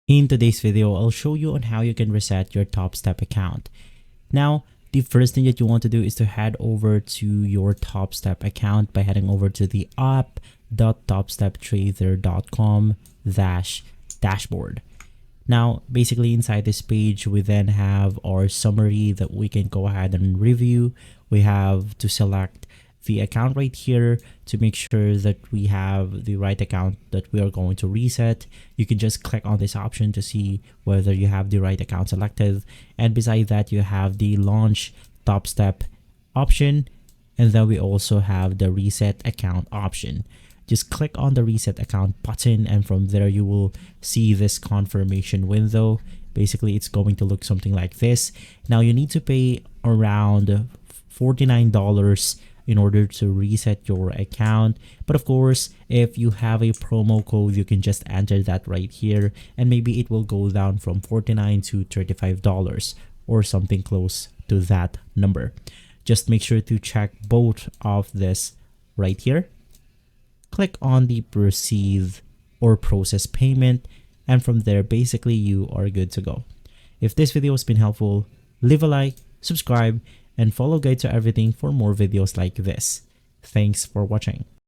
In today's video, I'll show you on how you can reset your Topstep account. Now, the first thing that you want to do is to head over to your Topstep account by heading over to the app.topsteptrader.com/dashboard. Now, basically inside this page, we then have our summary that we can go ahead and review. We have to select the account right here to make sure that we have the right account that we are going to reset. You can just click on this option to see whether you have the right account selected. And beside that, you have the launch Topstep option. And then we also have the reset account option. Just click on the reset account button, and from there you will see this confirmation window. Basically, it's going to look something like this. Now you need to pay around $49 in order to reset your account. But of course, if you have a promo code, you can just enter that right here, and maybe it will go down from $49 to $35 or something close to that number. Just make sure to check both of this right here. Click on the proceed or process payment, and from there basically you are good to go. If this video has been helpful, leave a like, subscribe, and follow Guide to Everything for more videos like this. Thanks for watching.